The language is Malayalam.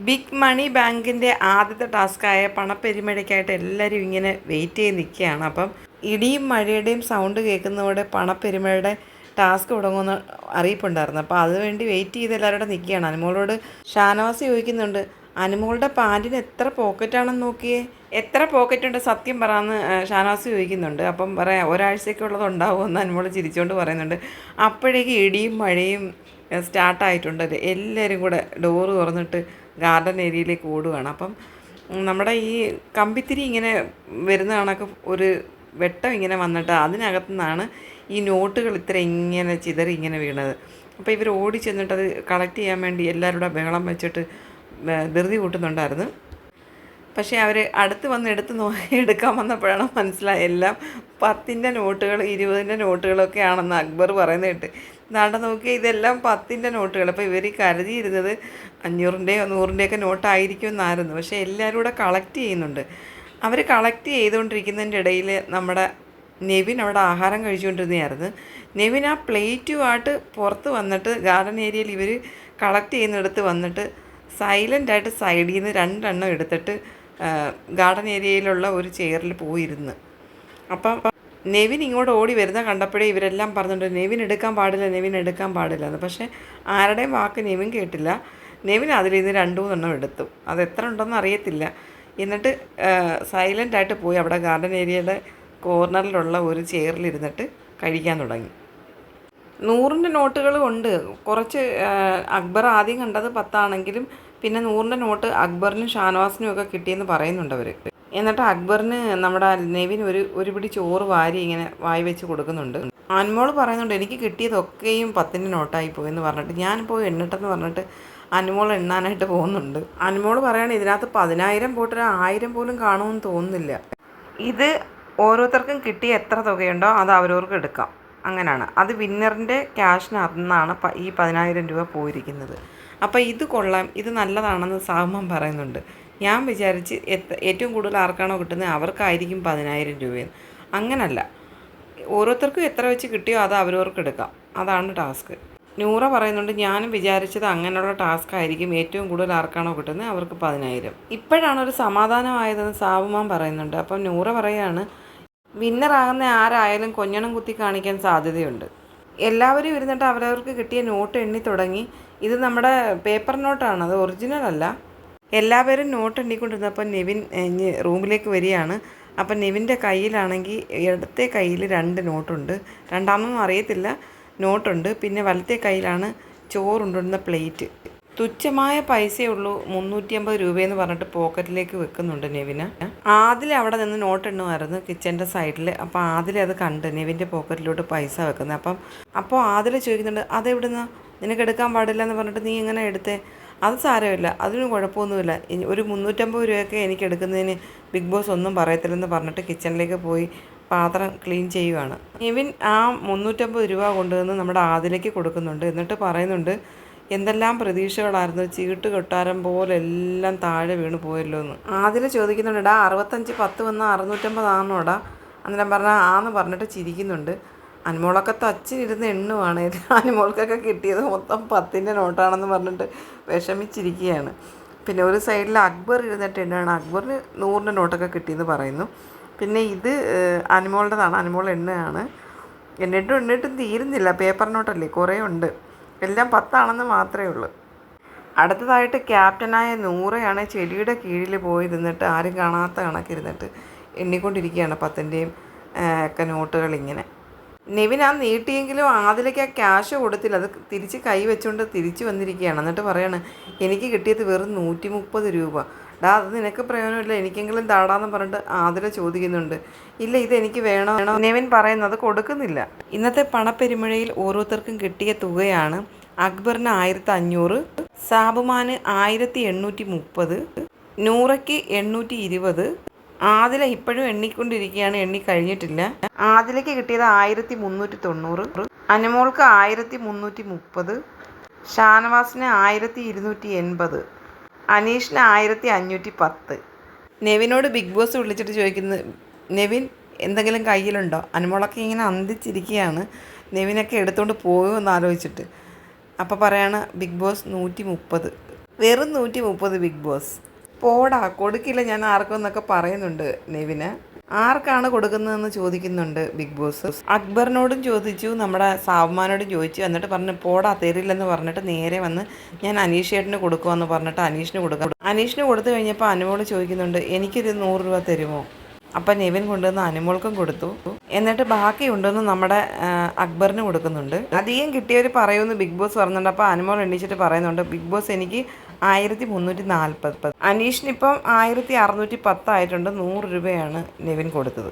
ബിഗ് മണി ബാങ്കിൻ്റെ ആദ്യത്തെ ടാസ്ക്കായ പണപ്പെരുമഴയ്ക്കായിട്ട് എല്ലാവരും ഇങ്ങനെ വെയിറ്റ് ചെയ്ത് നിൽക്കുകയാണ്. അപ്പം ഇടിയും മഴയുടെയും സൗണ്ട് കേൾക്കുന്നതോടെ പണപ്പെരുമഴയുടെ ടാസ്ക് തുടങ്ങുമെന്ന് അറിയിപ്പുണ്ടായിരുന്നു. അപ്പോൾ അതുവേണ്ടി വെയിറ്റ് ചെയ്ത് എല്ലാവരും നിൽക്കുകയാണ്. അനുമോളോട് ഷാനവാസ് ചോദിക്കുന്നുണ്ട്, അനുമോളുടെ പാൻറ്റിന് എത്ര പോക്കറ്റാണെന്ന് നോക്കിയേ, എത്ര പോക്കറ്റുണ്ട് സത്യം പറയാമെന്ന് ഷാനവാസ് ചോദിക്കുന്നുണ്ട്. അപ്പം പറയാം ഒരാഴ്ചയ്ക്കുള്ളത് ഉണ്ടാവുമെന്ന് അനുമോൾ ചിരിച്ചുകൊണ്ട് പറയുന്നുണ്ട്. അപ്പോഴേക്ക് ഇടിയും മഴയും സ്റ്റാർട്ടായിട്ടുണ്ട്. എല്ലാവരും കൂടെ ഡോറ് തുറന്നിട്ട് ഗാർഡൻ ഏരിയയിലേക്ക് ഓടുകയാണ്. അപ്പം നമ്മുടെ ഈ കമ്പിത്തിരി ഇങ്ങനെ വരുന്ന കണക്ക് ഒരു വെട്ടം ഇങ്ങനെ വന്നിട്ട് അതിനകത്തു നിന്നാണ് ഈ നോട്ടുകൾ ഇത്ര ഇങ്ങനെ ചിതറി ഇങ്ങനെ വീണത്. അപ്പോൾ ഇവർ ഓടി ചെന്നിട്ട് അത് കളക്ട് ചെയ്യാൻ വേണ്ടി എല്ലാവരുടെ ബഹളം വെച്ചിട്ട് ധൃതി കൂട്ടുന്നുണ്ടായിരുന്നു. പക്ഷേ അവർ അടുത്ത് വന്ന് എടുക്കാൻ വന്നപ്പോഴാണ് മനസ്സിലായത് എല്ലാം 10ൻ്റെ നോട്ടുകൾ 20ൻ്റെ നോട്ടുകളൊക്കെ ആണെന്ന് അക്ബർ പറയുന്നത് കേട്ട്. നാട്ടെ നോക്കിയാൽ ഇതെല്ലാം 10ൻ്റെ നോട്ടുകൾ. അപ്പോൾ ഇവർ കരുതിയിരുന്നത് 500ൻ്റെയോ 100ൻ്റെയൊക്കെ നോട്ടായിരിക്കും എന്നായിരുന്നു. പക്ഷേ എല്ലാവരും കൂടെ കളക്ട് ചെയ്യുന്നുണ്ട്. അവർ കളക്ട് ചെയ്തുകൊണ്ടിരിക്കുന്നതിൻ്റെ ഇടയിൽ നമ്മുടെ നെവിൻ അവിടെ ആഹാരം കഴിച്ചുകൊണ്ടിരുന്നതായിരുന്നു. നെവിൻ ആ പ്ലേറ്റുമായിട്ട് പുറത്ത് വന്നിട്ട് ഗാർഡൻ ഏരിയയിൽ ഇവർ കളക്ട് ചെയ്യുന്നിടത്ത് വന്നിട്ട് സൈലൻ്റായിട്ട് സൈഡിൽ നിന്ന് 2 എണ്ണം എടുത്തിട്ട് ഗാർഡൻ ഏരിയയിലുള്ള ഒരു ചെയറിൽ പോയിരുന്ന്. അപ്പം നെവിൻ ഇങ്ങോട്ട് ഓടി വരുന്ന കണ്ടപ്പോഴേ ഇവരെല്ലാം പറഞ്ഞിട്ടുണ്ട് നെവിൻ എടുക്കാൻ പാടില്ല എന്ന്. പക്ഷേ ആരുടെയും വാക്ക് നെവിൻ കേട്ടില്ല. നെവിൻ അതിൽ നിന്ന് 2-3 എണ്ണം എടുത്തു. അത് എത്ര ഉണ്ടെന്ന് അറിയത്തില്ല. എന്നിട്ട് സൈലൻ്റായിട്ട് പോയി അവിടെ ഗാർഡൻ ഏരിയയുടെ കോർണറിലുള്ള ഒരു ചെയറിലിരുന്നിട്ട് കഴിക്കാൻ തുടങ്ങി. 100ൻ്റെ നോട്ടുകളും ഉണ്ട്. കുറച്ച് അക്ബർ ആദ്യം കണ്ടത് 10 ആണെങ്കിലും പിന്നെ 100ൻ്റെ നോട്ട് അക്ബറിനും ഷാനവാസിനും ഒക്കെ കിട്ടിയെന്ന് പറയുന്നുണ്ട് അവർ. എന്നിട്ട് അക്ബറിന് നമ്മുടെ നെവിൻ ഒരു പിടി ചോറ് വാരി ഇങ്ങനെ വായി വെച്ച് കൊടുക്കുന്നുണ്ട്. അനുമോൾ പറയുന്നുണ്ട് എനിക്ക് കിട്ടിയതൊക്കെയും 10ൻ്റെ നോട്ടായി പോയെന്ന് പറഞ്ഞിട്ട് ഞാൻ പോയി എണ്ണിട്ടെന്ന് പറഞ്ഞിട്ട് അനുമോൾ എണ്ണാനായിട്ട് പോകുന്നുണ്ട്. അനുമോൾ പറയുകയാണ് ഇതിനകത്ത് 10,000 പോയിട്ട് 1000 പോലും കാണുമെന്ന് തോന്നുന്നില്ല. ഇത് ഓരോരുത്തർക്കും കിട്ടിയ എത്ര തുകയുണ്ടോ അത് അവരവർക്ക് എടുക്കാം, അങ്ങനെയാണ്. അത് വിന്നറിൻ്റെ ക്യാഷിനകത്തുനിന്നാണ് ഈ 10,000 രൂപ പോയിരിക്കുന്നത്. അപ്പോൾ ഇത് കൊള്ളാം, ഇത് നല്ലതാണെന്ന് സാഹുമാൻ പറയുന്നുണ്ട്. ഞാൻ വിചാരിച്ച് ഏറ്റവും കൂടുതൽ ആർക്കാണോ കിട്ടുന്നത് അവർക്കായിരിക്കും 10,000 രൂപയെന്ന്. അങ്ങനല്ല, ഓരോരുത്തർക്കും എത്ര വെച്ച് കിട്ടിയോ അത് അവരവർക്ക് എടുക്കാം, അതാണ് ടാസ്ക്. നൂറ പറയുന്നുണ്ട് ഞാനും വിചാരിച്ചത് അങ്ങനെയുള്ള ടാസ്ക് ആയിരിക്കും, ഏറ്റവും കൂടുതൽ ആർക്കാണോ കിട്ടുന്നത് അവർക്ക് 10,000. ഇപ്പോഴാണ് ഒരു സമാധാനമായതെന്ന് സാബുമാൻ പറയുന്നുണ്ട്. അപ്പം നൂറ പറയുകയാണ് വിന്നറാകുന്ന ആരായാലും കൊഞ്ഞണം കുത്തി കാണിക്കാൻ സാധ്യതയുണ്ട്. എല്ലാവരും ഇരുന്നിട്ട് അവരവർക്ക് കിട്ടിയ നോട്ട് എണ്ണി തുടങ്ങി. ഇത് നമ്മുടെ പേപ്പർ നോട്ടാണ്, അത് ഒറിജിനൽ അല്ല. എല്ലാവരും നോട്ട് എണ്ണിക്കൊണ്ടിരുന്നപ്പോൾ നെവിൻ റൂമിലേക്ക് വരികയാണ്. അപ്പം നെവിൻ്റെ കയ്യിലാണെങ്കിൽ ഇടത്തെ കയ്യിൽ 2 നോട്ടുണ്ട്, രണ്ടാമതൊന്നും അറിയത്തില്ല, നോട്ടുണ്ട്. പിന്നെ വലത്തെ കയ്യിലാണ് ചോറുണ്ടുന്ന പ്ലേറ്റ്. തുച്ഛമായ പൈസയേ ഉള്ളൂ, 350 രൂപയെന്ന് പറഞ്ഞിട്ട് പോക്കറ്റിലേക്ക് വെക്കുന്നുണ്ട് നെവിന്. ആദിൽ അവിടെ നിന്ന് നോട്ട് എണ്ണുമായിരുന്നു കിച്ചൻ്റെ സൈഡിൽ. അപ്പോൾ ആദിൽ അത് കണ്ട് നെവിൻ്റെ പോക്കറ്റിലോട്ട് പൈസ വെക്കുന്നത്. അപ്പോൾ ആദിൽ ചോദിക്കുന്നുണ്ട് അതെവിടുന്ന, നിനക്ക് എടുക്കാൻ പാടില്ല എന്ന് പറഞ്ഞിട്ട് നീ ഇങ്ങനെ എടുത്തേ? അത് സാരമില്ല, അതിനും കുഴപ്പമൊന്നുമില്ല, ഒരു 350 രൂപയൊക്കെ എനിക്ക് എടുക്കുന്നതിന് ബിഗ് ബോസ് ഒന്നും പറയത്തില്ലെന്ന് പറഞ്ഞിട്ട് കിച്ചണിലേക്ക് പോയി പാത്രം ക്ലീൻ ചെയ്യുവാണ്. നെവിൻ ആ 350 രൂപ കൊണ്ടുവന്ന് നമ്മുടെ ആദിലേക്ക് കൊടുക്കുന്നുണ്ട്. എന്നിട്ട് പറയുന്നുണ്ട് എന്തെല്ലാം പ്രതീക്ഷകളായിരുന്നു, ചീട്ട് കൊട്ടാരം പോലെ എല്ലാം താഴെ വീണ് പോയല്ലോ എന്ന്. ആദിൽ ചോദിക്കുന്നുണ്ട് 65 10 വന്ന 650 ആണോടാ? അന്നേരം പറഞ്ഞാൽ ആന്ന് പറഞ്ഞിട്ട് ചിരിക്കുന്നുണ്ട്. അനുമോളൊക്കെ തച്ചിരുന്ന് എണ്ണുവാണ്. അനുമോൾക്കൊക്കെ കിട്ടിയത് മൊത്തം 10ൻ്റെ നോട്ടാണെന്ന് പറഞ്ഞിട്ട് വിഷമിച്ചിരിക്കുകയാണ്. പിന്നെ ഒരു സൈഡിൽ അക്ബർ ഇരുന്നിട്ട് എണ്ണുകയാണ്. അക്ബറിന് 100ൻ്റെ നോട്ടൊക്കെ കിട്ടിയെന്ന് പറയുന്നു. പിന്നെ ഇത് അനുമോളുടേതാണ്, അനുമോൾ എണ്ണുകയാണ്. എന്നിട്ടും തീരുന്നില്ല, പേപ്പർ നോട്ടല്ലേ കുറേ ഉണ്ട്, എല്ലാം 10 ആണെന്ന് മാത്രമേ ഉള്ളൂ. അടുത്തതായിട്ട് ക്യാപ്റ്റനായ നൂറയാണ് ചെടിയുടെ കീഴിൽ പോയി ഇരുന്നിട്ട് ആരും കാണാത്ത കണക്കിരുന്നിട്ട് എണ്ണിക്കൊണ്ടിരിക്കുകയാണ് 10ൻ്റെയും ഒക്കെ നോട്ടുകൾ ഇങ്ങനെ. നെവിൻ ആ നീട്ടിയെങ്കിലും ആദിലേക്ക് ആ ക്യാഷ് കൊടുത്തില്ല, അത് തിരിച്ച് കൈ വെച്ചുകൊണ്ട് തിരിച്ചു വന്നിരിക്കുകയാണ്. എന്നിട്ട് പറയാണ് എനിക്ക് കിട്ടിയത് വെറും 130 രൂപ. അത് നിനക്ക് പ്രയോജനമില്ല, എനിക്കെങ്കിലും താടാന്ന് പറഞ്ഞിട്ട് ആദില ചോദിക്കുന്നുണ്ട്. ഇല്ല, ഇതെനിക്ക് വേണോ. നെവിൻ പറയുന്നത് കൊടുക്കുന്നില്ല. ഇന്നത്തെ പണപ്പെരുമഴയിൽ ഓരോരുത്തർക്കും കിട്ടിയ തുകയാണ് അക്ബറിന് 1500, സാബുമാന് 1830, നൂറയ്ക്ക് 820. ആദില ഇപ്പോഴും എണ്ണിക്കൊണ്ടിരിക്കുകയാണ്, എണ്ണി കഴിഞ്ഞിട്ടില്ല. ആദിലയ്ക്ക് കിട്ടിയത് 1390, അനുമോൾക്ക് 1330, ഷാനവാസിന് 1280, അനീഷിന് 1510. നെവിനോട് ബിഗ് ബോസ് വിളിച്ചിട്ട് ചോദിക്കുന്നത് നെവിൻ എന്തെങ്കിലും കയ്യിലുണ്ടോ? അനുമോളൊക്കെ ഇങ്ങനെ അന്തിച്ചിരിക്കുകയാണ്, നെവിനൊക്കെ എടുത്തുകൊണ്ട് പോകുമോ എന്ന് ആലോചിച്ചിട്ട്. അപ്പോൾ പറയാണ് ബിഗ് ബോസ് 130. വെറും 130 ബിഗ് ബോസ്. പോടാ കൊടുക്കില്ല ഞാൻ ആർക്കും എന്നൊക്കെ പറയുന്നുണ്ട് നെവിന്. ആർക്കാണ് കൊടുക്കുന്നതെന്ന് ചോദിക്കുന്നുണ്ട് ബിഗ് ബോസ്. അക്ബറിനോടും ചോദിച്ചു, നമ്മുടെ സാവ്മാനോടും ചോദിച്ചു. എന്നിട്ട് പറഞ്ഞു പോടാ തരില്ലെന്ന് പറഞ്ഞിട്ട് നേരെ വന്ന് ഞാൻ അനീഷ് ചേട്ടന് കൊടുക്കുമെന്ന് പറഞ്ഞിട്ട് അനീഷിന് കൊടുക്കാം. അനീഷിന് കൊടുത്തു കഴിഞ്ഞപ്പോൾ അനുമോൾ ചോദിക്കുന്നുണ്ട് എനിക്കൊരു 100 രൂപ തരുമോ. അപ്പം നെവിൻ കൊണ്ടുവന്ന് അനുമോൾക്കും കൊടുത്തു. എന്നിട്ട് ബാക്കിയുണ്ടെന്ന് നമ്മുടെ അക്ബറിന് കൊടുക്കുന്നുണ്ട്. അധികം കിട്ടിയവർ പറയുമെന്ന് ബിഗ് ബോസ് പറയുന്നുണ്ട്. അപ്പോൾ അനുമോൾ എണ്ണീച്ചിട്ട് പറയുന്നുണ്ട് ബിഗ് ബോസ് എനിക്ക് 1340. അനീഷിനിപ്പം 1610 ആയിട്ടുണ്ട്. 100 രൂപയാണ് നെവിൻ കൊടുത്തത്.